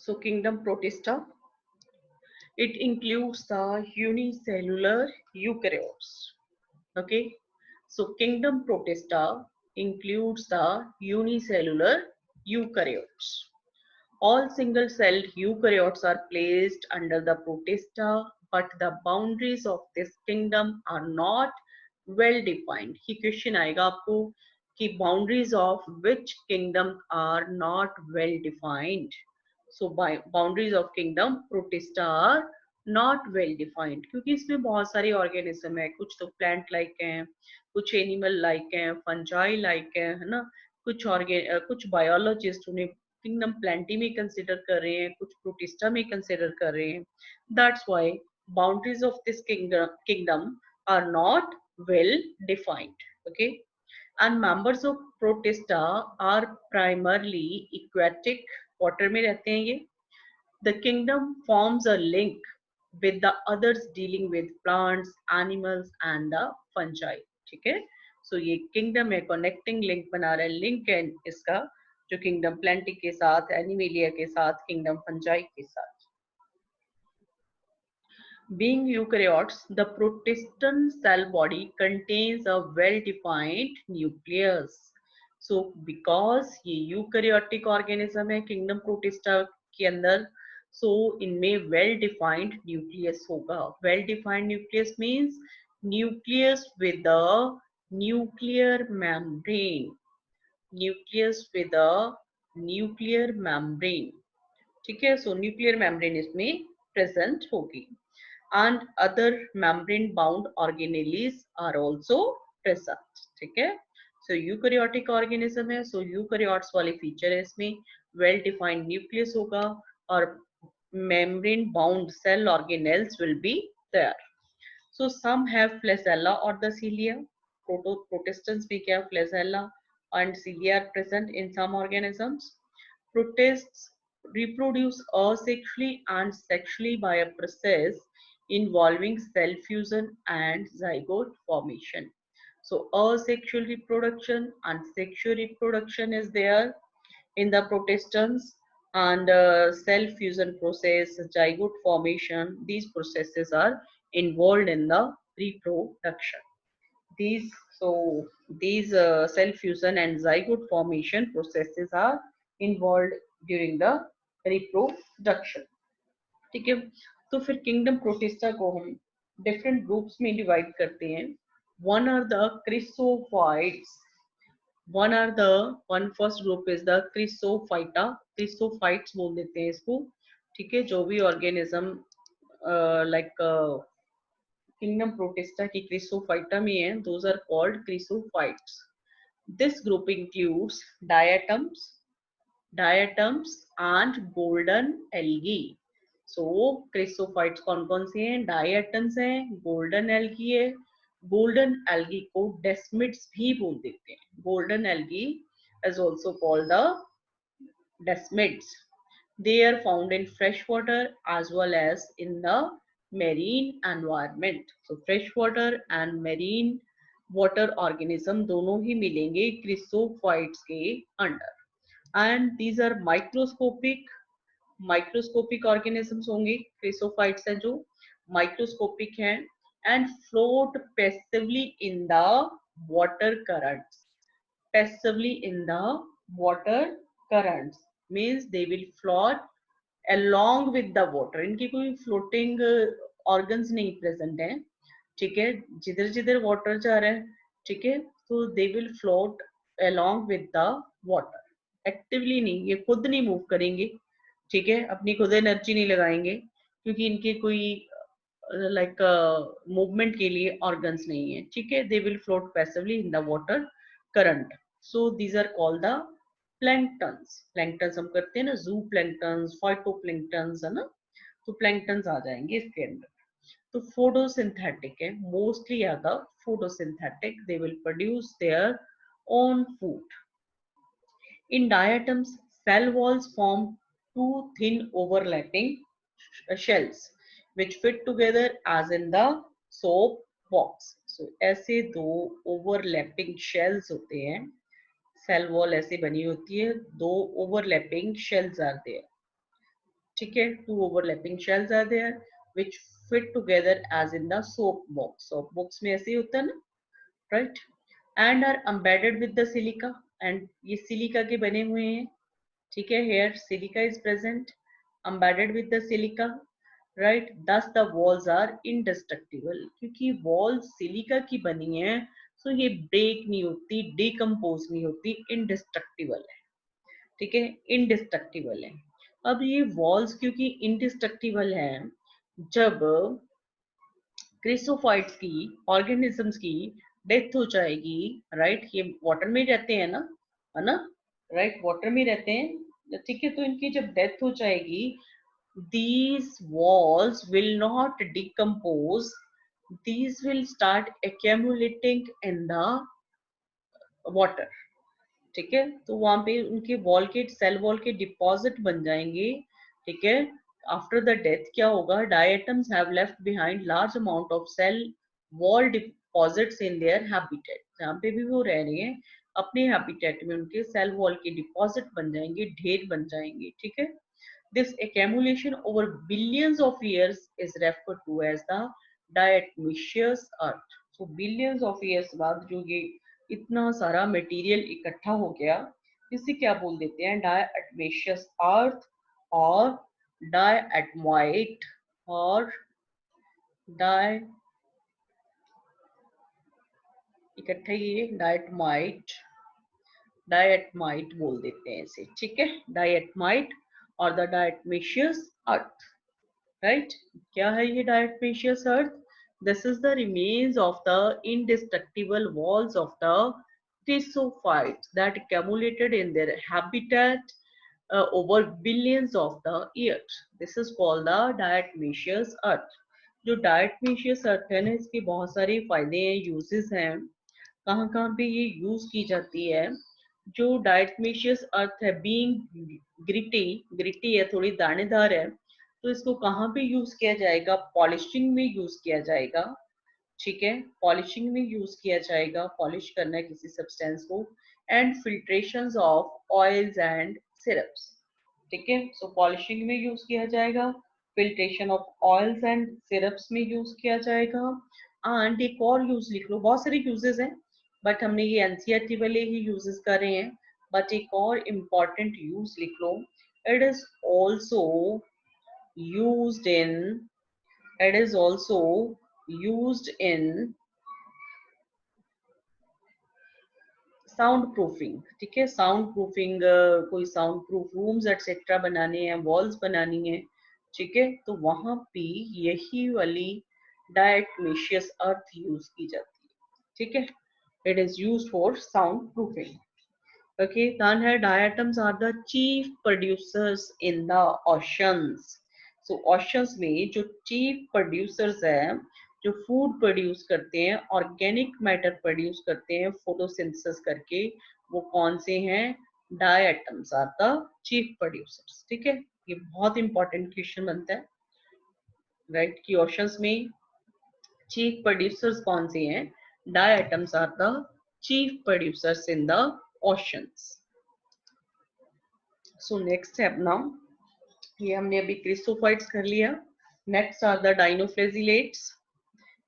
So kingdom Protista, it includes the unicellular eukaryotes. Okay, so kingdom Protista includes the unicellular eukaryotes. All single-celled eukaryotes are placed under the Protista, but the boundaries of this kingdom are not well defined. He question आएगा आपको कि boundaries of which kingdom are not well defined. So by boundaries of kingdom Protista are not well defined क्योंकि इसमें बहुत सारे organism है, कुछ तो plant like हैं, कुछ animal like हैं, fungi like है ना, कुछ biologist उन्हें किंगडम प्लेंटी में कंसिडर कर रहे हैं, कुछ प्रोटिस्टा में कंसिडर कर रहे हैं. That's why boundaries of this kingdom are not well defined. Okay, and members of protista are primarily aquatic, water में रहते हैं ये. The kingdom forms a link with the others dealing with plants, animals and the fungi. ठीक है, सो ये kingdom है, connecting link बना रहा है, लिंक है इसका, जो किंगडम प्लेंटी के साथ, एनिमेलिया के साथ, किंगडम फंजाई के साथ. Being eukaryotes, the protystan cell body contains a well-defined nucleus. So, because ये eukaryotic organism है किंगडम प्रोटिस्टा के अंदर, so इनमें well-defined nucleus होगा. Well-defined nucleus means nucleus with a nuclear membrane. Nucleus with a nuclear membrane. ठीक है, so nuclear membrane इसमें present होगी. And other membrane bound organelles are also present. ठीक है, so eukaryotic organism है, so eukaryotes वाले feature है इसमें, well defined nucleus होगा और membrane bound cell organelles will be there. So some have flagella or the cilia. Protistans में क्या flagella and cilia are present in some organisms. Protists reproduce asexually and sexually by a process involving cell fusion and zygote formation. So asexual reproduction and sexual reproduction is there in the protistans, and cell fusion process, zygote formation, these processes are involved in the reproduction. These these cell fusion and zygote formation processes are involved during the reproduction. ठीक है, तो फिर kingdom protista को हम different groups में divide करते हैं. One are the chrysophytes. One first group is the chrysophyta. Chrysophytes बोल देते हैं इसको. ठीक है, जो भी ऑर्गेनिज्म लाइक किंगडम प्रोटिस्टा की क्रिसोफाइटा में है, those are called chrysophytes. This group includes diatoms and golden algae. So chrysophytes कौन कौन से हैं? डायटम्स हैं, गोल्डन एल्गी है. गोल्डन एल्गी को डेस्मिड्स भी बोल देते हैं. Golden algae is also called the desmids. They are found in fresh water as well as in the marine environment. So fresh water and marine water organism दोनों ही मिलेंगे क्रिसोफाइट्स के under. And these are microscopic organisms होंगे. क्रिसोफाइट्स हैं जो microscopic हैं and float passively in the water currents. Passively in the water currents means they will float along with the water. इनकी कोई floating organs नहीं present है. ठीक है, जिधर जिधर water जा रहा है, ठीक है, तो they will float along with the water. Actively नहीं, ये खुद नहीं move करेंगे. ठीक है, अपनी खुद एनर्जी नहीं लगाएंगे क्योंकि इनके कोई लाइक मूवमेंट के लिए ऑर्गन्स नहीं है. ठीक है, they will float passively in the water current. So these are called the planktons. Planktons हम करते हैं ना, जू प्लैंक्टन्स, फाइटोप्लैंक्टन्स है ना, तो प्लैंक्टन्स आ जाएंगे इसके अंदर. तो फोटोसिंथेटिक है, mostly are the photosynthetic. They will produce their own food. In diatoms, cell walls form two thin overlapping shells which fit together as in the soap box. So ऐसे दो overlapping shells होते हैं. Cell wall ऐसे बनी होती है, दो overlapping shells are there. ठीक है, 2 overlapping shells are there which fit together as in the soap box. Soap box में ऐसे ही होता है ना, right? And are embedded with the silica, and ये सिलिका के बने हुए हैं, ठीक है. Here silica is present, embedded with the silica, right? Thus the walls are indestructible. क्योंकि walls सिलिका की बनी है, so ये break नहीं होती, decompose नहीं होती, indestructible है, ठीक है, indestructible है. अब ये walls क्योंकि indestructible है, जब क्रिसोफाइट्स की, ऑर्गेनिजम्स की डेथ हो जाएगी, राइट, ये वाटर में रहते हैं ना, है ना, राइट, वाटर में रहते हैं, ठीक है, तो इनकी जब डेथ हो जाएगी, these walls will not decompose, these will start accumulating in the water, ठीक है, तो वहां पे उनके वॉल के, सेल वॉल के डिपॉजिट बन जाएंगे, ठीक है. आफ्टर द डेथ क्या होगा, diatoms have left behind large amount of cell wall deposits in their habitat, जहाँ पे भी वो रह रहे हैं अपने हैबिटेट में उनके सेल वॉल के डिपॉजिट बन जाएंगे, ढेर बन जाएंगे, ठीक है. This accumulation over billions of years is referred to as the diatomaceous earth. So billions of years बाद जो ये इतना सारा मटेरियल इकट्ठा हो गया, इसे क्या बोल देते हैं, डायटमेशियस अर्थ और डायटमाइट और डाय इकट्ठा ये डायटमाइट, डायटमाइट बोल देते हैं इसे, ठीक है, डायटमाइट और द डायटमेशियस अर्थ, राइट. क्या है ये diatomaceous earth? This is the remains of the indestructible walls of the chrysophytes that accumulated in their habitat over billions of the years. This is called the diatomaceous earth. जो diatomaceous earth है ना, इसके बहुत सारे फायदे हैं, uses हैं. कहाँ कहाँ पे ये यूज की जाती है, जो डायटमेशियस अर्थ है, बीइंग ग्रिटी, ग्रिटी है, थोड़ी दानेदार है, तो इसको कहाँ पे यूज किया जाएगा, पॉलिशिंग में यूज किया जाएगा, ठीक है, पॉलिशिंग में यूज किया जाएगा, पॉलिश करना है किसी सब्सटेंस को, and filtration of oils and syrups, ठीक है, सो पॉलिशिंग में यूज किया जाएगा, filtration of oils and syrups में यूज किया जाएगा. एंड एक और यूज लिख लो, बहुत सारे यूजेस हैं बट हमने ये एनसीईआरटी वाले ही यूजेस कर रहे हैं, बट एक और इम्पॉर्टेंट यूज लिख लो, it is also used in, it is also used in sound proofing, ठीक है, साउंड प्रूफिंग, कोई साउंड प्रूफ रूम्स एक्सेट्रा बनाने हैं, वॉल्स बनानी है, ठीक है, तो वहां पे यही वाली डायटमेशियस अर्थ यूज की जाती है, ठीक है, it is used for sound proofing. Okay, then here diatoms are the chief producers in the oceans. So oceans में जो chief producers हैं, जो food produce करते हैं, organic matter produce करते हैं photosynthesis करके, वो कौन से हैं, diatoms are the chief producers, ठीक है. ये बहुत important question बनता है, right, कि oceans में chief producers कौन से हैं, diatoms are the chief producers in the oceans. So next है अपना, ये हमने अभी क्रिस्टोफाइट्स कर लिया. Next are the dinoflagellates,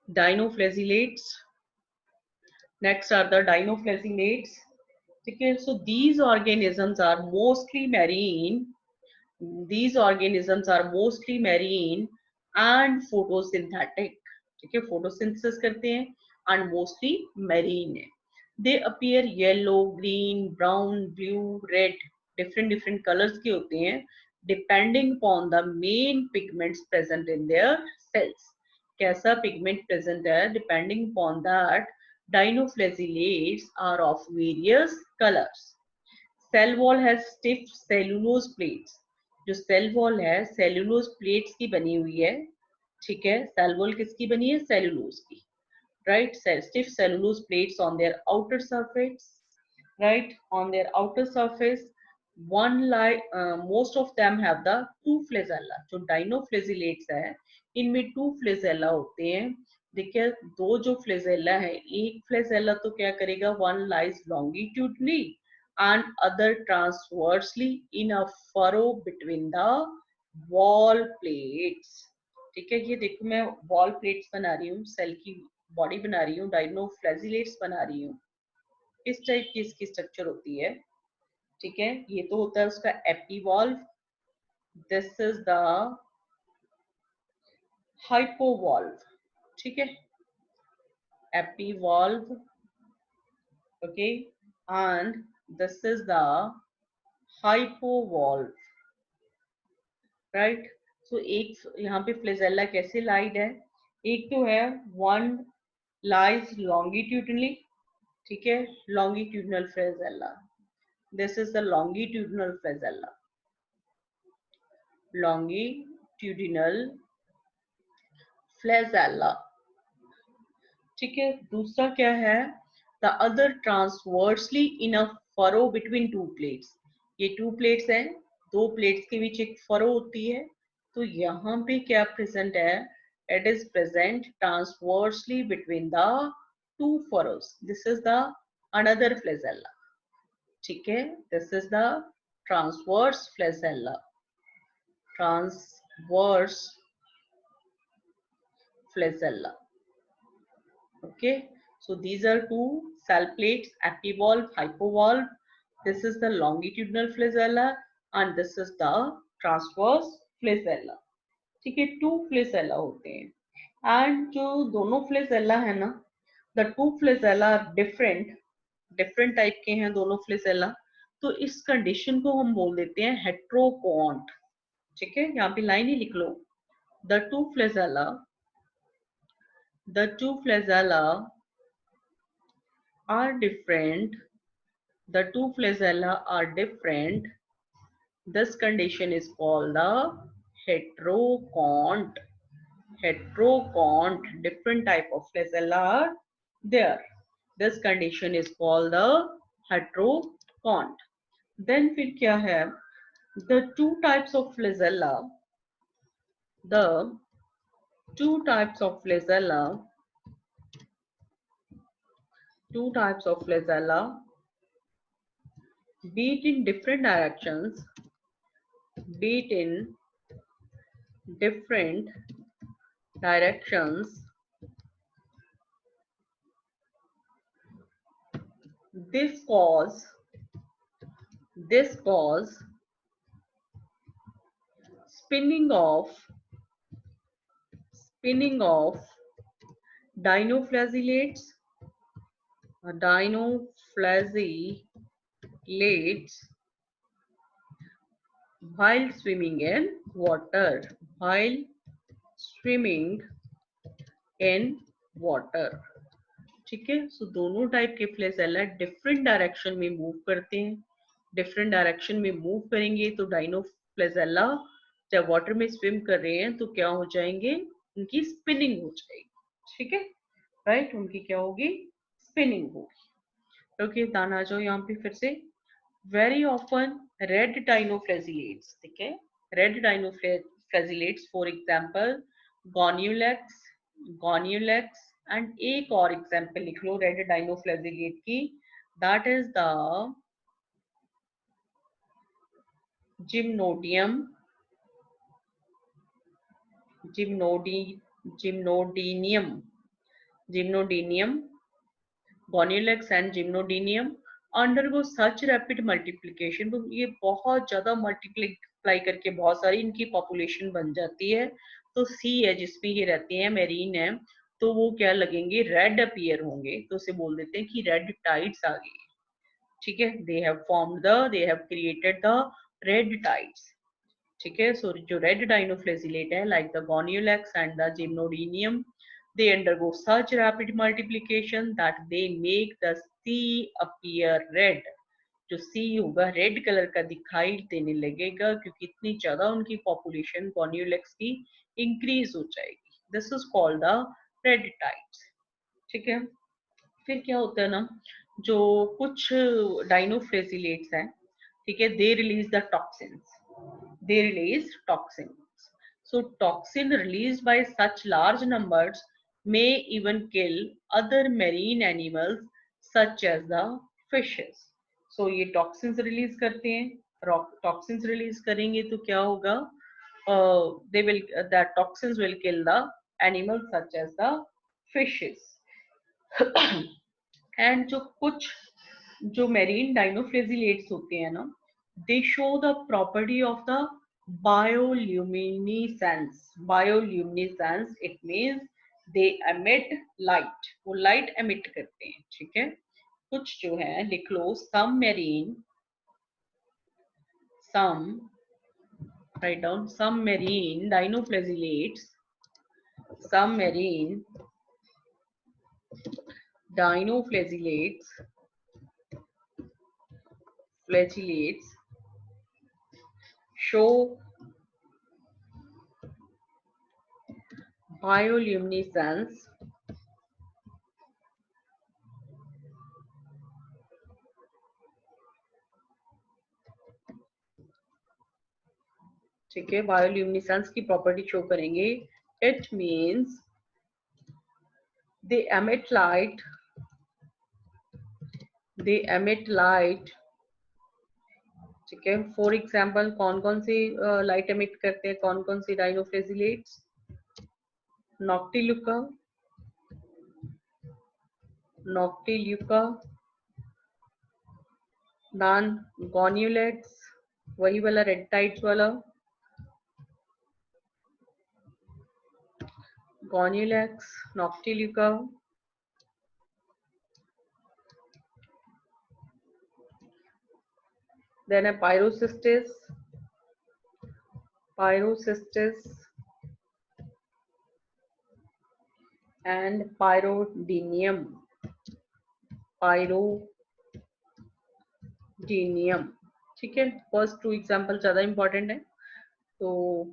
dinoflagellates, next are the dinoflagellates, ठीक है. So these organisms are mostly marine, these organisms are mostly marine and photosynthetic, ठीक है, photosynthesis करते हैं and mostly marine है. They appear yellow, green, brown, blue, red, different colors के होते हैं depending upon the main pigments present in their cells. कैसा pigment present है, depending upon that dinoflagellates are of various colors. Cell wall has stiff cellulose plates. जो cell wall है cellulose plates की बनी हुई है, ठीक है, सेल वॉल किसकी बनी है, सेल्यूलोज की, right, stiff cellulose plates on their outer surface, right, on their outer surface. One like most of them have the two flagella, जो डाइनोफ्लेजिलेट्स है इनमें टू फ्लेजेला होते हैं, देखिए, दो जो फ्लेजेला है, एक फ्लेजेला तो क्या करेगा, one lies longitudinally and other transversely in a furrow between the wall plates. ठीक है, ये देखो मैं वॉल प्लेट्स बना रही हूँ, सेल की बॉडी बना रही हूँ, डायनोफ्लैजिलेट्स बना रही हूँ। इस टाइप की इसकी स्ट्रक्चर होती है। ठीक है, ये तो होता है उसका epivalve. This is the hypovalve. ठीक है, epivalve, okay, and this is the hypovalve, right. So एक यहाँ पे फ्लेजेला कैसे लाइड है, एक तो है वन लाइज लॉन्गिट्यूडनली, ठीक है, longitudinal flagella, this is the longitudinal flagella, longitudinal flagella. ठीक है, दूसरा क्या है, the other transversely in a furrow between two plates. ये टू प्लेट्स हैं, दो प्लेट्स के बीच एक फरो होती है, तो यहाँ पे क्या प्रेजेंट है, it is present transversely between the two furrows, this is the another flagella. ठीक है, this is the transverse flagella, transverse flagella. Okay, so these are two cell plates, epivalve, hypovalve. This is the longitudinal flagella and this is the transverse flagella. ठीक है, to flagella होते हैं and जो दोनों flagella है ना, the two flagella different different type के हैं दोनों फ्लेजेला, तो इस कंडीशन को हम बोल देते हैं हेट्रोकॉन्ट। ठीक है, यहाँ पे लाइन ही लिख लो, the two flagella, the two flagella are different, the two flagella are different, this condition is called the heterocont. Heterocont, different type of flagella are there, this condition is called the heterocont. Then फिर क्या है, the two types of flagella, the two types of flagella, two types of flagella, be it in different directions, be it in different directions, this cause spinning of dinoflagellates, dinoflagellates while swimming in water, while swimming in water। ठीक है, सो दोनों type के flagella different direction में move करते हैं, different direction में move करेंगे तो डाइनो फ्लेजेला जब वाटर में स्विम कर रहे हैं तो क्या हो जाएंगे, उनकी स्पिनिंग हो जाएगी। ठीक है, राइट, उनकी क्या होगी, स्पिनिंग होगी। ओके, दान आ जाओ यहाँ पे फिर से, वेरी ऑफन रेड डाइनोफ्लेजिलेट्स। ठीक है, red dinoflagellates for example gonyaulax, gonyaulax, and एक और एग्जांपल लिख लो रेड डाइनोफ्लेजिलेट की, that is the gymnodium, gymnodinium, gymnodinium, gonyaulax and gymnodinium undergo such rapid multiplication, तो ये बहुत ज्यादा मल्टीप्लाई करके बहुत सारी इनकी पॉपुलेशन बन जाती है, तो सी है जिसमें ये रहते हैं, मेरीन है, तो वो क्या लगेंगे, रेड अपीयर होंगे, तो उसे बोल देते हैं कि रेड टाइड्स आ गई। ठीक है, they have created the red tides. ठीक है, सो जो रेड डाइनोफ्लेजिलेट है like the gonyaulax and the gymnodinium, they undergo such rapid multiplication that they make the sea appear red। जो सी होगा रेड कलर का दिखाई देने लगेगा क्योंकि इतनी ज्यादा उनकी पॉपुलेशन गॉन्यूलेक्स की इंक्रीज हो जाएगी, this is called the red tides. ठीक है, फिर क्या होता है ना, जो कुछ डाइनोफ्लेजिलेट्स हैं, ठीक है, they release the toxins, they release toxins, so toxin released by such large numbers may even kill other marine animals such as the fishes। so ये toxins release करते हैं, toxins release करेंगे तो क्या होगा, they will that toxins will kill the animals such as the fishes. And जो कुछ जो मेरीन डाइनोफ्लेजिलेट्स होते हैं ना, दे show the property of the bioluminescence. Bioluminescence it means they emit light, वो लाइट एमिट करते हैं. ठीक है, कुछ जो है लिख लो, सम मेरीन, सम, write down, some marine dinoflagellates, some marine dinoflagellates, flagellates show bioluminescence ठीक है, बायोल्यूमिनेसेंस की प्रॉपर्टी शो करेंगे. It means they emit light, they emit light. ठीक है, फॉर एग्जांपल कौन कौन सी लाइट एमिट करते हैं, कौन कौन सी डाइनोफ्लेजिलेट्स? नॉक्टिल्यूका, नॉक्टिल्यूका, नान गॉन्यूलेट्स, वही वाला रेड टाइट्स वाला गॉन्यूलेक्स, Noctiluca. Then a pyrocystis, pyrocystis and pyrodinium, pyrodinium. ठीक है, फर्स्ट टू एग्जांपल ज्यादा इंपॉर्टेंट है. तो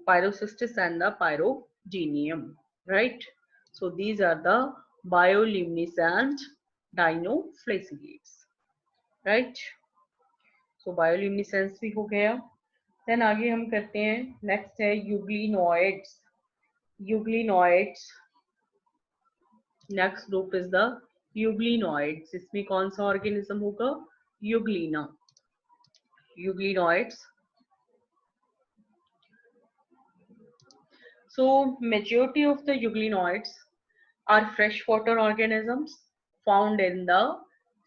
pyrocystis and the pyrodinium, right? So these are the bioluminescent dinoflagellates, right? So bioluminescence भी हो गया. देन आगे हम करते हैं, नेक्स्ट है euglenoids. Euglenoids, next group is the euglenoids. इसमें कौन सा ऑर्गेनिज्म होगा? Euglena. Euglenoids. So majority of the euglenoids are freshwater organisms found in the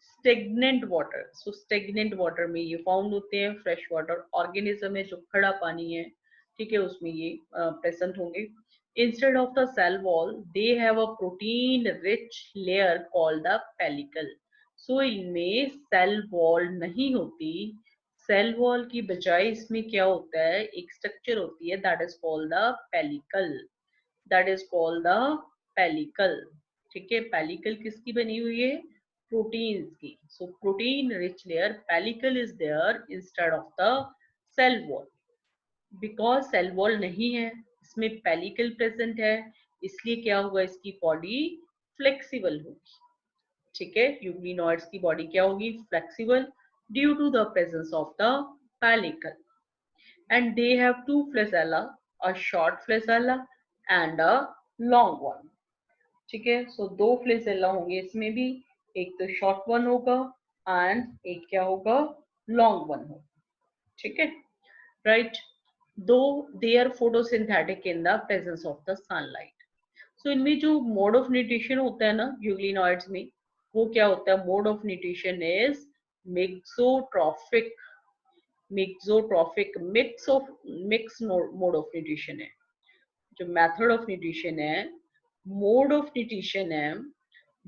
stagnant water. So stagnant water में ये found होते हैं. freshwater organism है जो खड़ा पानी है, ठीक है, उसमें ये present होंगे. Instead of the cell wall, they have a protein-rich layer called the pellicle. So इनमें cell wall नहीं होती. सेल वॉल की बजाय इसमें क्या होता है, एक स्ट्रक्चर होती है, that is called the pellicle. That is called the pellicle. ठीक है, पेलिकल किसकी बनी हुई है? प्रोटीन्स की. So protein rich layer pellicle is there instead of the cell wall. Because cell wall नहीं है, इसमें पेलिकल प्रेजेंट है, इसलिए क्या होगा, इसकी बॉडी फ्लेक्सिबल होगी. ठीक है, यूग्लिनॉइड्स की बॉडी क्या होगी? Flexible, due to the presence of the pellicle. And they have two flagella, a short flagella and a long one. ठीक है, so दो flagella होंगे इसमें भी, एक तो short one होगा and एक क्या होगा? long one होगा. ठीक है, right? Though they are photosynthetic in the presence of the sunlight. So इनमें जो mode of nutrition होता है ना यूग्लिनॉइड्स में, वो क्या होता है? mode of nutrition is mixotrophic. mixotrophic mix mode of nutrition है. जो method of nutrition है, mode of nutrition है,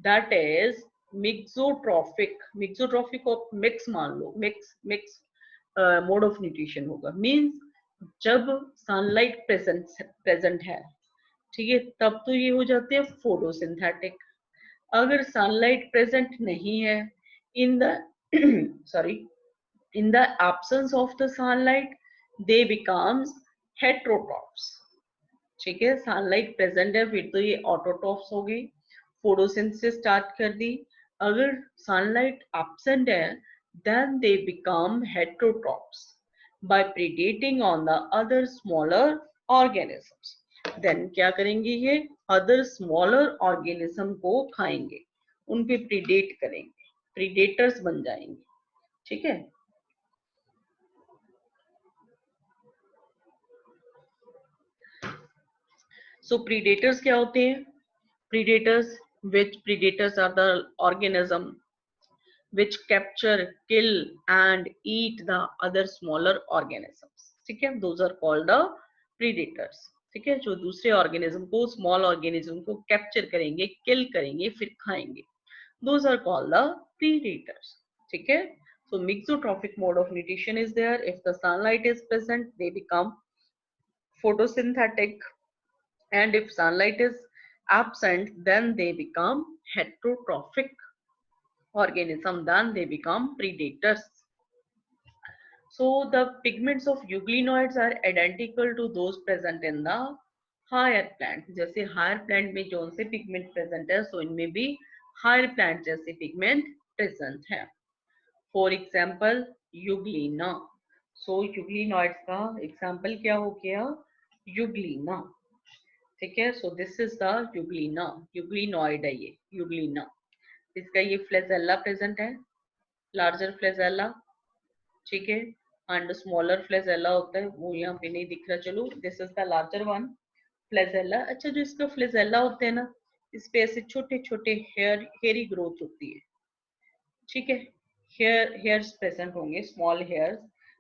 that is mixotrophic. mixotrophic और mix मान लो, mix mode of nutrition होगा. means जब sunlight present है, ठीक है, तब तो ये हो जाते हैं photosynthetic. अगर sunlight present नहीं है, in the sorry, in the absence of the sunlight, they becomes heterotrophs. ठीक है, सनलाइट प्रेजेंट है फिर तो ये ऑटोट्रॉफ्स हो गई, फोटोसिंथेसिस स्टार्ट कर दी. अगर सनलाइट एब्सेंट है, then they become heterotrophs by predating on the other smaller organisms. then क्या करेंगे, ये other smaller organism को खाएंगे, उन पे प्रीडेट करेंगे, प्रीडेटर्स बन जाएंगे. ठीक है, सो प्रीडेटर्स क्या होते हैं? Predators, which predators are the organism which capture, kill and eat the other smaller organisms. ठीक है, those are called the predators. ठीक है, जो दूसरे ऑर्गेनिज्म को, स्मॉल ऑर्गेनिज्म को कैप्चर करेंगे, किल करेंगे, फिर खाएंगे, those are called the predators. ठीक है, so mixotrophic mode of nutrition is there. If the sunlight is present, they become photosynthetic, and if sunlight is absent, then they become heterotrophic organism, then they become predators. So the pigments of euglenoids are identical to those present in the higher plant. जैसे higher plant में जो से pigment present है, so इनमें भी higher plant जैसे pigment present है. For example, euglena. So euglenoids का example क्या हो गया? euglena. ठीक है, so this is the Euglena, euglenoid है ये यूग्लिना. इसका ये फ्लेजेला प्रेजेंट है, लार्जर फ्लेजेला. ठीक है, एंड स्मॉलर फ्लेजेला होता है, वो यहाँ पे नहीं दिख रहा. चलो, this is the larger one flagella. अच्छा, जो इसका फ्लेजेला होते हैं ना, इस पे ऐसे छोटे छोटे हेयरी ग्रोथ होती है. ठीक है, हेयर्स प्रेजेंट होंगे, स्मॉल हेयर्स.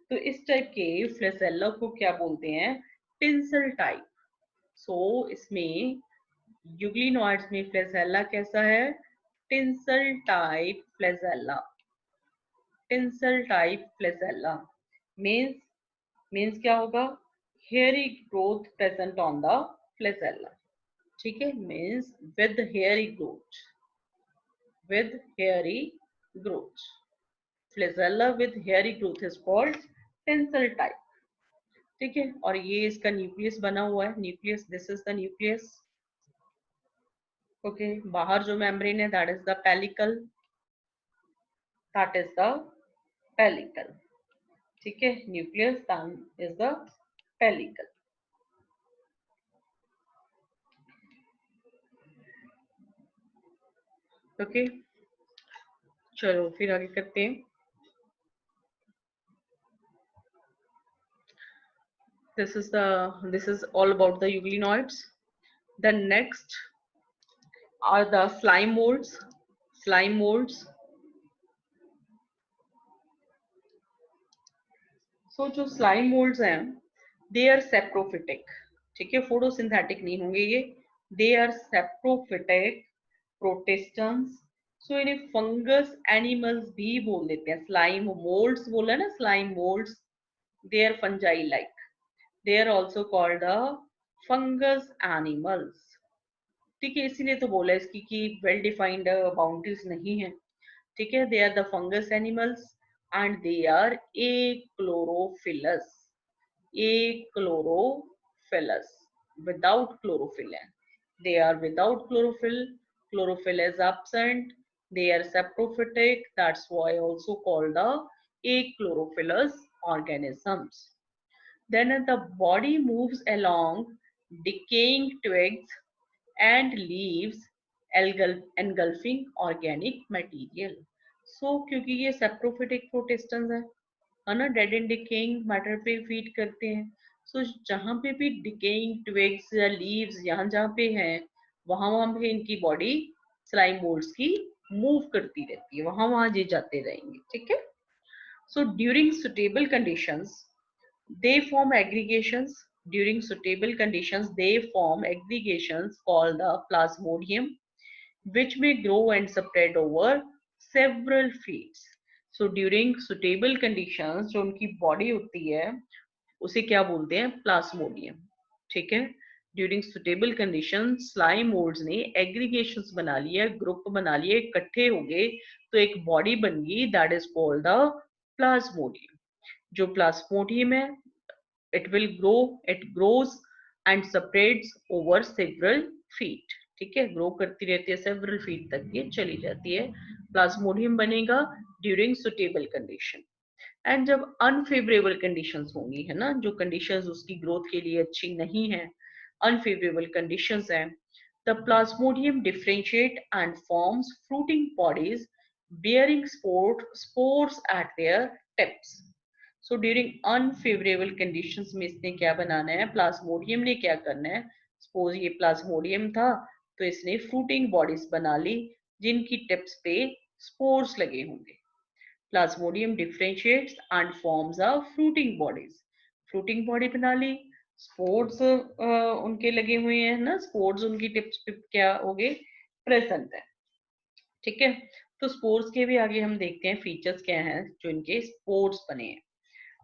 तो इस टाइप के फ्लेजेला को क्या बोलते हैं? Tinsel type. सो इसमें यूग्लिनॉइड्स में फ्लैजेला कैसा है? Tinsel type flagella. Tinsel type flagella means क्या होगा? Hairy growth present on the flagella. ठीक है, means with hairy growth, with hairy growth. Flagella with hairy growth is called tinsel type. ठीक है, और ये इसका न्यूक्लियस बना हुआ है. Nucleus, this is the nucleus. Okay, बाहर जो मेम्ब्रेन है, that is the pellicle. That is the pellicle. ठीक है, nucleus is the pellicle. Okay, चलो फिर आगे करते हैं. This is all about the euglenoids. The next are the slime molds. Slime molds. So जो slime molds हैं, they are saprophytic. ठीक है, photosynthetic नहीं होंगे ये. They are saprophytic protistans. So इन्हें फंगस एनिमल्स भी बोल देते हैं. स्लाइम मोल्ड्स बोला ना, slime moulds. They are fungi like. They are also called the fungus animals. ठीक है, इसीलिए तो बोला इसकी कि वेल डिफाइंड बाउंड्रीज नहीं है. ठीक है, they are the fungus animals and they are achlorophilous. Achlorophilous, without chlorophyll. They are without chlorophyll. Chlorophyll is absent. They are saprophytic. That's why also called the achlorophyllous organisms. Then the body moves along decaying twigs and leaves, engulfing organic material. So क्योंकि ये saprophytic protistans है ना, dead and decaying matter पे feed करते हैं. सो जहाँ पे भी डिकेइंग ट्विग्स या लीव्स यहाँ जहाँ पे हैं, वहां वहां पे इनकी बॉडी स्लाइम मोल्ड्स की मूव करती रहती है, वहां वहां ये जाते रहेंगे. ठीक है, so during suitable conditions they form aggregations. During suitable conditions, they form aggregations called the plasmodium, which may grow and spread over several feet. So during suitable conditions, जो उनकी बॉडी होती है, उसे क्या बोलते हैं? प्लाज्मोडियम. ठीक है, during suitable condition slime moulds ने एग्रीगेशंस बना लिए, ग्रुप बना लिए, इकट्ठे हो गए, तो एक बॉडी बन गई, that is called the Plasmodium. जो प्लाज्मोडियम है, it will grow, it grows and spreads over several feet. ठीक है, ग्रो करती रहती है, several feet तक ये चली जाती है. प्लाज्मोडियम बनेगा ड्यूरिंग सुटेबल कंडीशन. एंड जब अनफेवरेबल कंडीशंस होंगी, है ना, जो कंडीशंस उसकी ग्रोथ के लिए अच्छी नहीं है, अनफेवरेबल कंडीशंस हैं, the plasmodium differentiate and forms fruiting bodies bearing spores at their tips. So during unfavorable conditions में इसने क्या बनाना है? प्लाज्मोडियम ने क्या करना है? सपोज ये प्लाज्मोडियम था, तो इसने फ्रूटिंग बॉडीज बना ली जिनकी टिप्स पे स्पोर्स लगे होंगे। Plasmodium differentiates and forms a fruiting bodies, fruiting body बना ली, स्पोर्स उनके लगे हुए हैं ना, स्पोर्स उनकी टिप्स पे क्या हो गए, प्रेजेंट है। ठीक है, तो स्पोर्स के भी आगे हम देखते हैं फीचर्स क्या हैं जो इनके स्पोर्स बने हैं।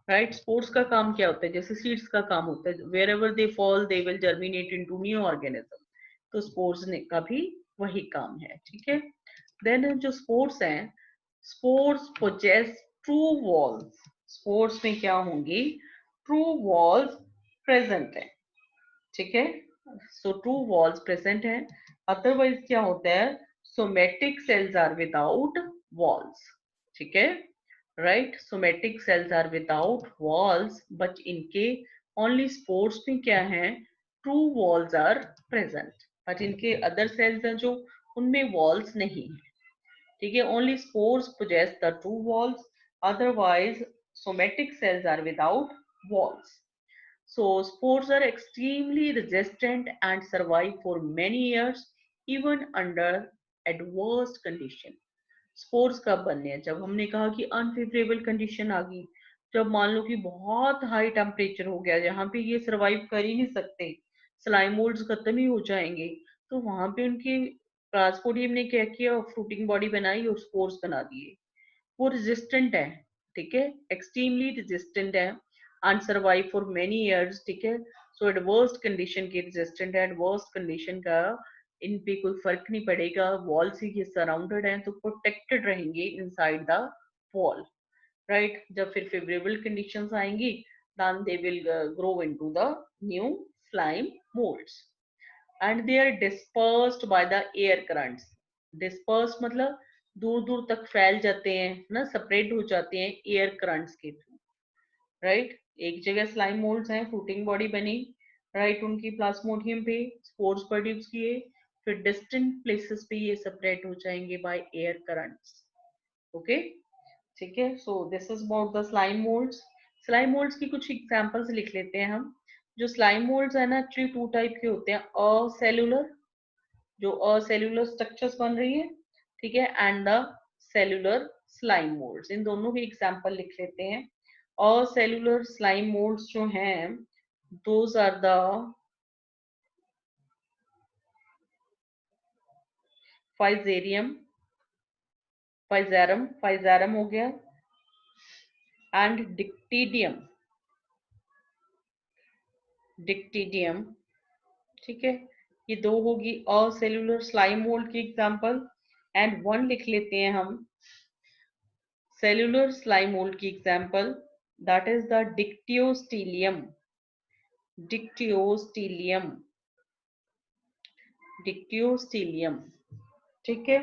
राइट, स्पोर्स का काम क्या होता है, जैसे सीड्स का काम होता है, wherever they fall they will germinate into new organism, तो स्पोर्स ने का भी वही काम है। ठीक है, देन जो स्पोर्स हैं, spores possess true walls, spores में क्या होंगी, ट्रू वॉल्स प्रेजेंट है। ठीक है, सो ट्रू वॉल्स प्रेजेंट है, अदरवाइज क्या होता है, somatic cells are without walls. ठीक है, right, somatic cells are without walls but इनके ओनली स्पोर्स में क्या है, true walls are present, but इनके अदर सेल्स हैं जो उनमें वॉल्स नहीं है। ठीक है, only spores possess the true walls, otherwise somatic cells are without walls. So spores are extremely resistant and survive for many years even under adverse condition. Spores कब बनने हैं, जब हमने कहा कि अनफेवरेबल कंडीशन आ गई, जब मान लो कि बहुत हाई टेम्परेचर हो गया जहां पे ये सरवाइव कर ही नहीं सकते, स्लाइम मोल्ड्स खत्म ही हो जाएंगे, तो वहां पे उनके प्लाज्मोडियम ने क्या किया, फ्रूटिंग बॉडी बनाई और स्पोर्स बना दिए। वो रेजिस्टेंट है, ठीक है, एक्सट्रीमली रेजिस्टेंट है and survive for many years. ठीक है, सो एडवर्स कंडीशन के रेजिस्टेंट है, एडवर्स कंडीशन का इन पे कोई फर्क नहीं पड़ेगा, वॉल से ये सराउंडेड हैं तो प्रोटेक्टेड रहेंगे इनसाइड द वॉल। राइट, जब फिर फेवरेबल कंडीशंस आएंगी then they will grow into the new slime molds and they are dispersed by the air currents। dispersed मतलब दूर दूर तक फैल जाते हैं ना, सेपरेट हो जाते हैं एयर करंट्स के थ्रू। राइट, एक जगह स्लाइम मोल्ड्स हैं, फ्रूटिंग बॉडी बनी, राइट, उनकी प्लाज्मोडियम पे स्पोर्स प्रोड्यूस किए, फिर डिस्टेंट प्लेसेस पे ये सेपरेट हो जाएंगे बाय एयर करंट्स। ओके, ठीक है, so this is about the slime moulds. Slime moulds की कुछ एग्जांपल्स लिख लेते हैं हम। जो स्लाइम मोल्ड्स है ना, एक्चुअली टू टाइप के होते हैं, असेलुलर, जो असेलुलर स्ट्रक्चर्स बन रही है, ठीक है, and the cellular slime moulds, इन दोनों की एग्जांपल लिख लेते हैं। असेलुलर स्लाइम मोल्ड्स जो हैं, दोज आर द फाइजेरियम, फाइजेरम, फाइजेरम हो गया, एंड डिक्टीडियम, डिक्टीडियम। ठीक है, ये दो होगी असेलुलर स्लाइम मोल्ड की एग्जांपल, एंड वन लिख लेते हैं हम सेलुलर स्लाइम मोल्ड की एग्जांपल, दैट इज द डिक्टियोस्टीलियम, डिक्टियोस्टीलियम, डिक्टियोस्टीलियम। ठीक है,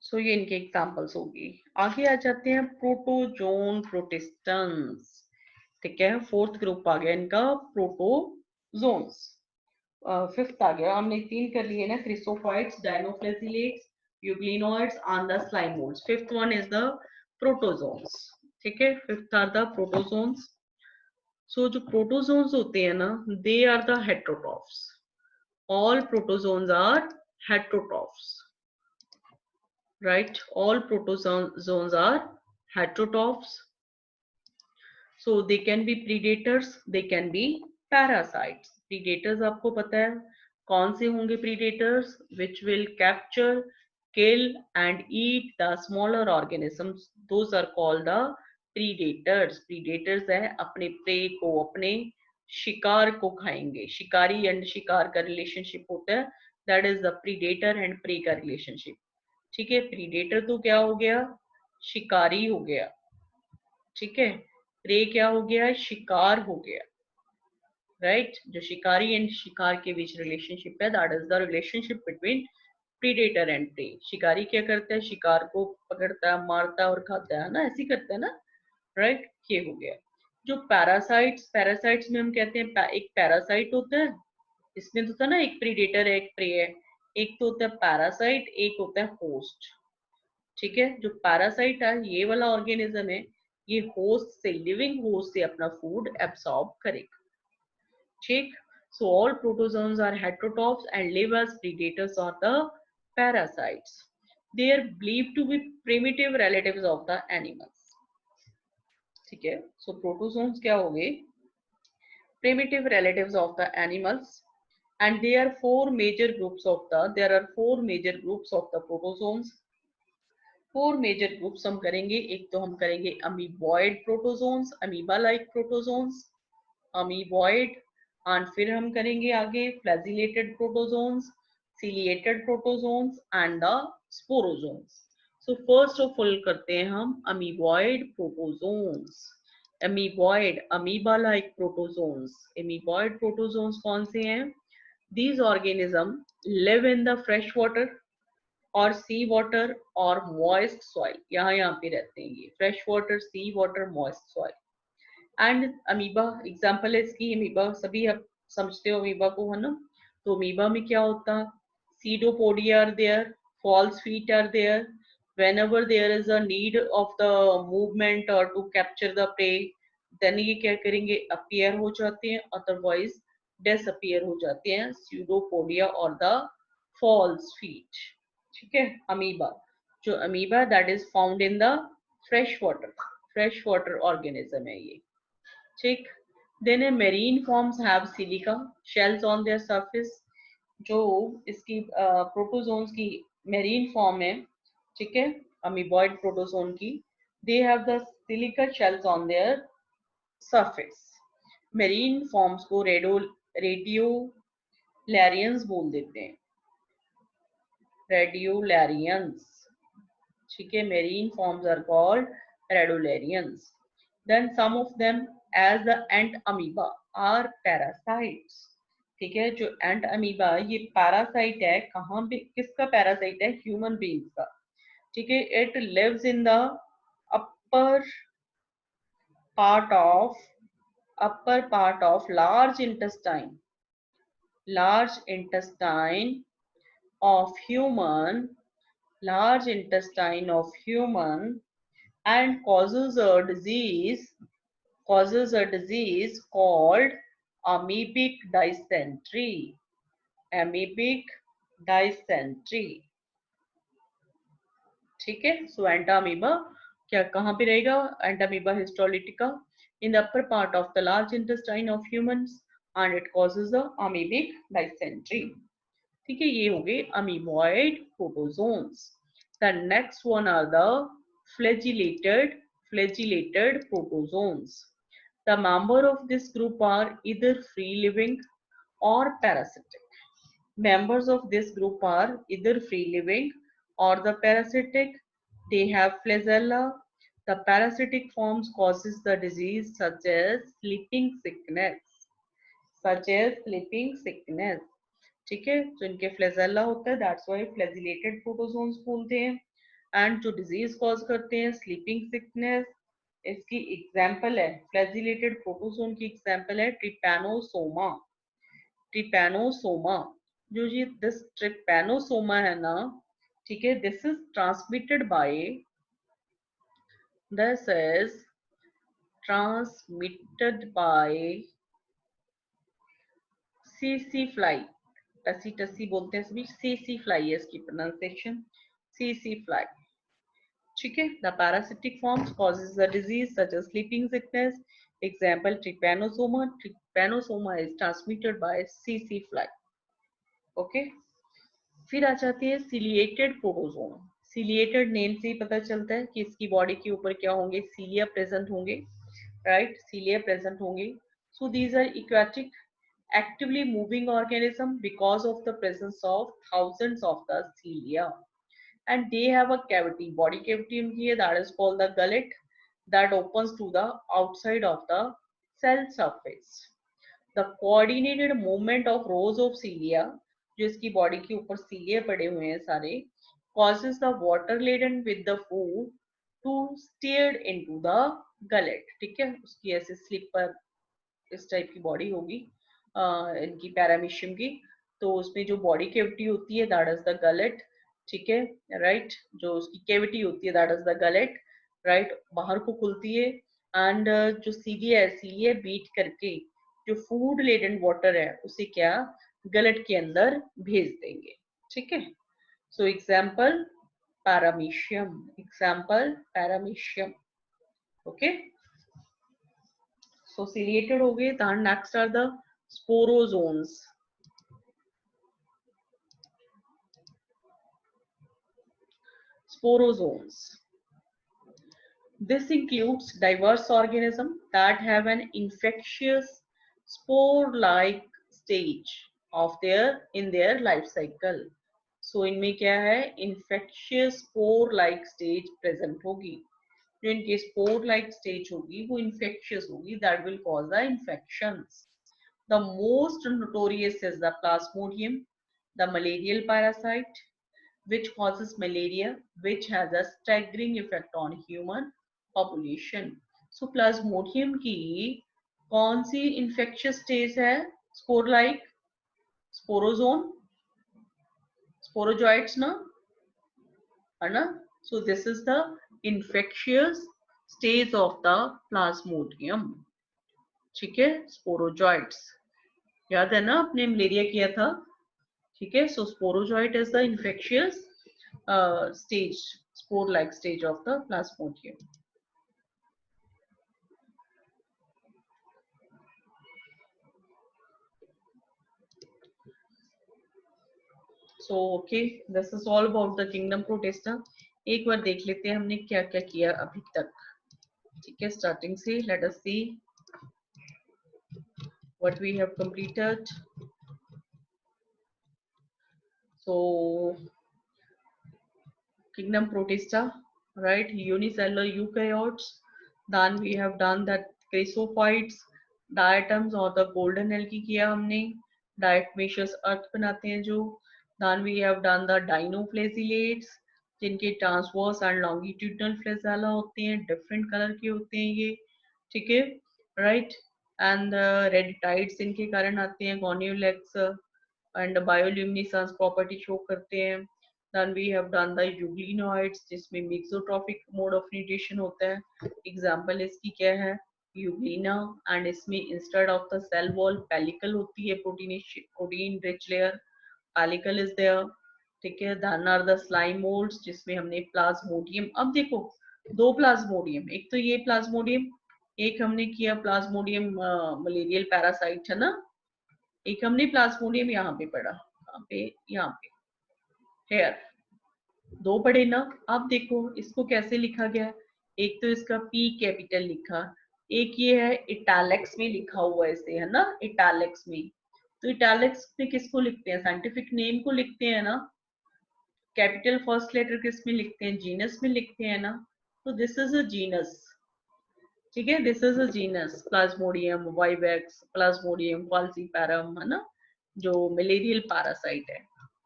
सो ये इनके एग्जांपल्स होगी। आगे आ जाते हैं प्रोटोजोन प्रोटिस्टन्स। ठीक है, फोर्थ ग्रुप आ गया इनका प्रोटोजोन्स। फिफ्थ आ गया, हमने तीन कर लिए ना, chrysophytes, dinoflagellates, euglenoids and the slime moulds. Fifth one is the protozoans. ठीक है, fifth are the protozoans. So जो प्रोटोजोन्स होते हैं ना, they are the heterotrophs, all protozoans are heterotrophs. Right, all protozoans are heterotrophs, so they can be predators, they can be parasites। predators आपको पता है कौन से होंगे, predators which will capture, kill and eat the smaller organisms, those are called the predators। predators है अपने prey को, अपने शिकार को खाएंगे, शिकारी एंड शिकार का रिलेशनशिप होता है, that is the predator and prey का रिलेशनशिप। ठीक है, predator तो क्या हो गया, शिकारी हो गया, ठीक है, प्रे क्या हो गया, शिकार हो गया। राइट, जो शिकारी एंड शिकार के बीच रिलेशनशिप है, that is the relationship between predator and prey. शिकारी क्या करता है, शिकार को पकड़ता है, मारता है और खाता है ना, ऐसे ही करता है ना। राइट, ये हो गया। जो पैरासाइट्स, पैरासाइट्स में हम कहते हैं एक पैरासाइट होता है, इसमें तो था ना, एक प्रीडेटर है एक प्रे है, एक तो होता है पैरासाइट, एक होता है होस्ट। ठीक है, जो पैरासाइट है ये वाला ऑर्गेनिज्म है, ये होस्ट से, लिविंग होस्ट से अपना फूड एब्सॉर्ब करेगा। ठीक, So all protozoans are heterotrophs and live as predators or the parasites. They are believed to be primitive relatives of the animals. ठीक है, so protozoans क्या हो गए? Primitive relatives of the animals. And there are four major groups of the protozoans. Four major groups हम करेंगे. एक तो हम करेंगे amoeboid protozoans, amoeba like protozoans, amoeboid. And फिर हम करेंगे आगे flagellated protozoans, ciliated protozoans and the sporozoans. So first of all करते हैं हम amoeboid protozoans. Amoeboid, amoeba like protozoans. Amoeboid protozoans कौन से हैं? These organisms live in the fresh water और सी वाटर और मॉइस्ट सॉइल. यहाँ पे रहते हैं ये, fresh water, sea water, moist soil. And amoeba example है इसकी. अमीबा सभी आप समझते हो अमीबा को, है ना? तो अमीबा में क्या होता है? Pseudopodia are there, false feet are there. whenever there is a need of the movement or to capture the prey, then ये क्या करेंगे? अपीयर हो जाते हैं, अदरवाइज डिसअपीयर हो जाते हैं, सीडोपोडिया और द फॉल्स फीट. ठीक है, अमीबा. जो amoeba that is found in the fresh water organism है ये. ठीक. Then a marine forms have silica shells on their surface. जो इसकी प्रोटोजोन्स की मेरीन फॉर्म है, ठीक है, अमीबॉइड प्रोटोजोन की, they have the silica shells on their surface. Marine forms को रेडियोलैरियंस बोल देते हैं, रेडियोलैरियंस. ठीक है, marine forms are called radiolarians. Then some of them as the ant amoeba are parasites. ठीक है, जो एंट अमीबा ये पैरासाइट है. कहाँ पे, किसका पैरासाइट है? ह्यूमन बीइंग्स का. ठीक है, it lives in the upper part of large intestine of human and causes a disease called amoebic dysentery. ठीक है, सो एंटामीबा क्या कहाँ पे रहेगा? Entamoeba histolytica in the upper part of the large intestine of humans and it causes the amoebic dysentery. ठीक है, ये हो गए amoeboid protozoans. The next one are the flagellated protozoans. The members of this group are either free living or parasitic. Members of this group are either free living or the parasitic. They have flagella. The parasitic forms causes the disease such as sleeping sickness. ठीक है, तो इनके flagella होता है, that's why flagellated protozoans बोलते हैं. And जो disease cause करते हैं स्लीपिंग सिकनेस, इसकी एग्जांपल है, फ्लैजिलेटेड प्रोटोजोन की एग्जांपल है ट्रिपैनोसोमा. जो ये दिस ट्रिपैनोसोमा है ना, ठीक है, दिस इज ट्रांसमिटेड बाय सीसी फ्लाई. टसी बोलते हैं सभी, सीसी फ्लाई है इसकी प्रोनाउंसिएशन, सीसी फ्लाई. ठीक है, the parasitic forms causes the disease such as sleeping sickness. Example trypanosoma is transmitted by सीसी फ्लाई. ओके, फिर आ जाती है सिलिएटेड प्रोटोजोन. सिलिएटेड नेम से ही पता चलता है कि इसकी बॉडी के ऊपर क्या होंगे? सीलिया प्रेजेंट होंगे, राइट, सीलिया प्रेजेंट होंगे. So these are aquatic actively moving organism because of the presence of thousands of the cilia, and they have a cavity, body cavity उनकी है, that is called the gullet, that opens to the outside of the cell surface. The coordinated movement of rows of cilia, जो इसकी body के ऊपर सीलिया पड़े हुए हैं सारे, causes the water laden with the food to steered into the gullet. ठीक है, उसकी ऐसे स्लीपर इस टाइप की बॉडी होगी इनकी पैरामीशियम की. तो उसमें जो बॉडी कैविटी होती है दैट इज द गलेट. ठीक है, राइट, जो उसकी कैविटी होती है that is the gullet, right, बाहर को खुलती है. एंड जो सीलिया है, सीलिया बीट करके जो फूड लेडन वाटर है उसे क्या गलट के अंदर भेज देंगे, ठीक है। So example paramecium, example paramecium, okay. So ciliated हो गए। then next are the sporozoans, sporozoans. This includes diverse organisms that have an infectious spore-like stage of their in their life cycle. So इनमें क्या है, infectious spore-like stage present होगी। जो इनकी spore-like stage होगी वो infectious होगी, that will cause the infections. The most notorious is the Plasmodium, the malarial parasite, which causes malaria, which has a staggering effect on human population. So Plasmodium की कौन सी infectious stage है? Spore like, sporozoan, sporozoites ना, है ना? So this is the infectious stage of the Plasmodium, ठीक है? Sporozoites, याद है ना, आपने मलेरिया किया था, ठीक है। So sporozoite is the infectious stage, spore like stage of the Plasmodium. So okay, this is all about the kingdom Protista. एक बार देख लेते हैं हमने क्या क्या किया अभी तक, ठीक है। स्टार्टिंग से let us see what we have completed. So kingdom Protista, right? Unicellular eukaryotes. Then we have done that chrysophytes, diatoms और the golden algae किया हमने, diatomaceous earth बनाते हैं जो। Then we have done the dinoflagellates, जिनके transverse and longitudinal flagella होते हैं, different colour के होते हैं ये, ठीक है, राइट। एंड रेडिटाइड्स इनके कारण आते हैं, गॉन्यूलेक्स एंड बायोल्यूमिनेसेंस प्रॉपर्टी शो करते हैं। then we have done the Eugenoids, जिसमें मेसोट्रॉफिक मोड ऑफ न्यूट्रिशन होता है। एग्जांपल इसकी क्या है, यूग्लिना, एंड इसमें instead of the cell wall pellicle होती है, protein rich layer pellicle is there, ठीक है। then are the slime molds, जिसमें हमने प्लाज्मोडियम, अब देखो दो प्लाज्मोडियम, एक तो ये प्लाज्मोडियम, एक हमने किया प्लाज्मोडियम मलेरियल पैरासाइट, है ना। एक हमने प्लाज्मोडियम यहाँ पे पढ़ा, यहाँ पे हेयर, दो पढ़े ना। अब देखो इसको कैसे लिखा गया, एक तो इसका पी कैपिटल लिखा, एक ये है इटैलिक्स में लिखा हुआ इसे, है ना, इटैलिक्स में। तो इटैलिक्स में किसको लिखते हैं, साइंटिफिक नेम को लिखते हैं ना। कैपिटल फर्स्ट लेटर किस में लिखते हैं, जीनस में लिखते हैं ना। तो दिस इज अ जीनस, ठीक है, this is a genus plasmodium vivax, plasmodium falciparum, है ना, जो मलेरियल पैरासाइट है।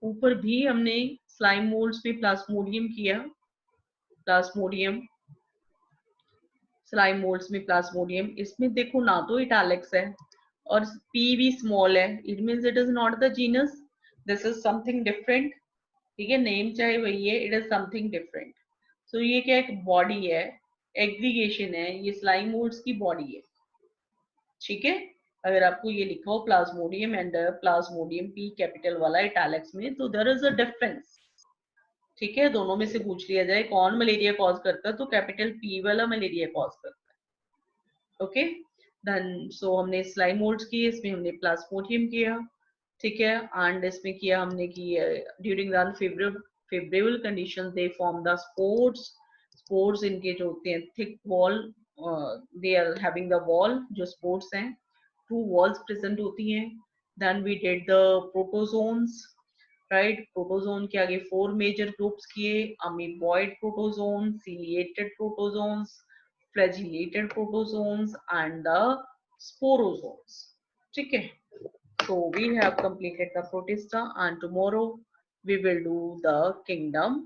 ऊपर भी हमने स्लाइम मोल्ड्स में प्लाज्मोडियम किया, प्लाज्मोडियम स्लाइम मोल्ड्स में प्लाज्मोडियम, इसमें देखो ना तो इटैलिक्स है और पी भी स्मॉल है, it means it is not the genus, this is something different, ठीक है। नेम चाहे वही है, इट इज समथिंग डिफरेंट। सो ये क्या एक बॉडी है, एग्रीगेशन है, ये स्लाइम मोल्ड्स की बॉडी है, ठीक है। अगर आपको ये लिखा हो Plasmodium and Plasmodium P capital वाला इटैलिक्स में, तो देयर इज अ डिफरेंस, ठीक है। दोनों में से पूछ लिया जाए कौन मलेरिया कॉज करता है, तो कैपिटल पी वाला मलेरिया कॉज करता है, ओके। देन सो हमने स्लाइम मोल्ड्स किए, इसमें हमने प्लाज्मोडियम किया, ठीक है। एंड इसमें किया हमने कि during the favourable conditions they form the spores, spores इनके जो होते हैं thick wall, they are having the wall, जो स्पोर्स हैं टू वॉल्स प्रेजेंट होती हैं। Then we did the protozoans, right. Protozoan के आगे फोर मेजर ग्रुप्स किए, amoeboid protozoan, ciliated protozoans, flagellated protozoans and the sporozoans, ठीक है। So we have completed the Protista and tomorrow we will do the kingdom